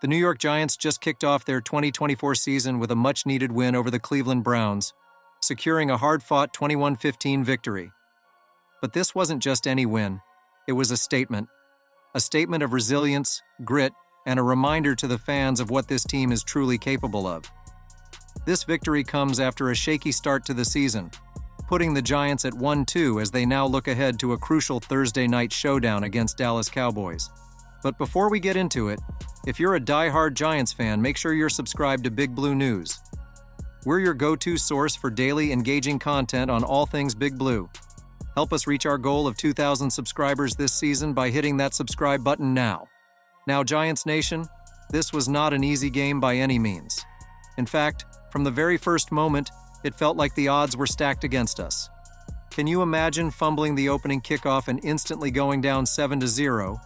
The New York Giants just kicked off their 2024 season with a much-needed win over the Cleveland Browns, securing a hard-fought 21-15 victory. But this wasn't just any win. It was a statement of resilience, grit, and a reminder to the fans of what this team is truly capable of. This victory comes after a shaky start to the season, putting the Giants at 1-2 as they now look ahead to a crucial Thursday night showdown against Dallas Cowboys. But before we get into it, if you're a die-hard Giants fan, make sure you're subscribed to Big Blue News. We're your go-to source for daily, engaging content on all things Big Blue. Help us reach our goal of 2,000 subscribers this season by hitting that subscribe button now. Now, Giants Nation, this was not an easy game by any means. In fact, from the very first moment, it felt like the odds were stacked against us. Can you imagine fumbling the opening kickoff and instantly going down 7-0?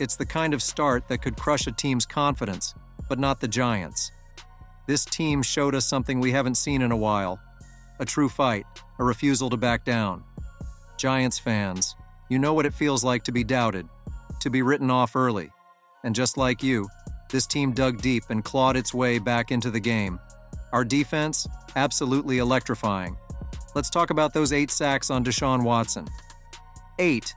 It's the kind of start that could crush a team's confidence, but not the Giants. This team showed us something we haven't seen in a while. A true fight, a refusal to back down. Giants fans, you know what it feels like to be doubted, to be written off early. And just like you, this team dug deep and clawed its way back into the game. Our defense, absolutely electrifying. Let's talk about those 8 sacks on Deshaun Watson. 8.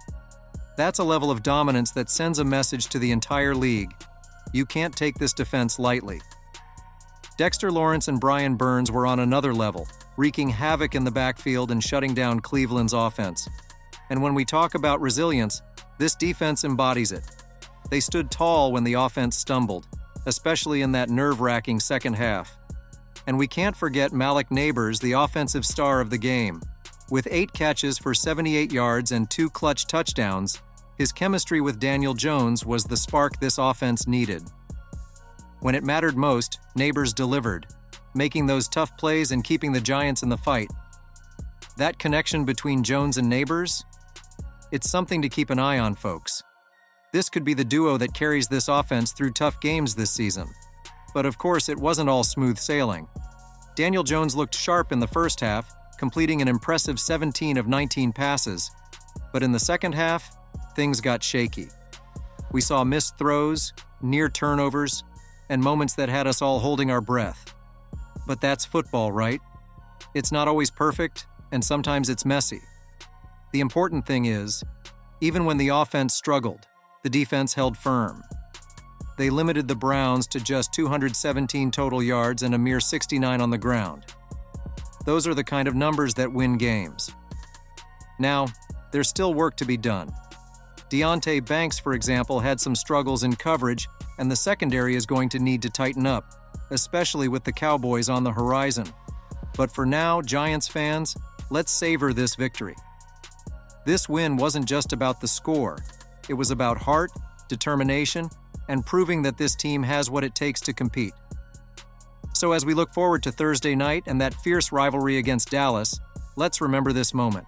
That's a level of dominance that sends a message to the entire league. You can't take this defense lightly. Dexter Lawrence and Brian Burns were on another level, wreaking havoc in the backfield and shutting down Cleveland's offense. And when we talk about resilience, this defense embodies it. They stood tall when the offense stumbled, especially in that nerve-wracking second half. And we can't forget Malik Nabers, the offensive star of the game. With 8 catches for 78 yards and 2 clutch touchdowns, his chemistry with Daniel Jones was the spark this offense needed. When it mattered most, Nabers delivered, making those tough plays and keeping the Giants in the fight. That connection between Jones and Nabers? It's something to keep an eye on, folks. This could be the duo that carries this offense through tough games this season. But of course, it wasn't all smooth sailing. Daniel Jones looked sharp in the first half, completing an impressive 17 of 19 passes. But in the second half, things got shaky. We saw missed throws, near turnovers, and moments that had us all holding our breath. But that's football, right? It's not always perfect, and sometimes it's messy. The important thing is, even when the offense struggled, the defense held firm. They limited the Browns to just 217 total yards and a mere 69 on the ground. Those are the kind of numbers that win games. Now, there's still work to be done. Deonte Banks, for example, had some struggles in coverage, and the secondary is going to need to tighten up, especially with the Cowboys on the horizon. But for now, Giants fans, let's savor this victory. This win wasn't just about the score. It was about heart, determination, and proving that this team has what it takes to compete. So as we look forward to Thursday night and that fierce rivalry against Dallas, let's remember this moment.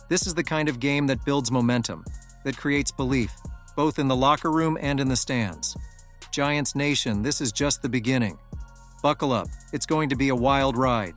This is the kind of game that builds momentum, that creates belief, both in the locker room and in the stands. Giants Nation, this is just the beginning. Buckle up, it's going to be a wild ride.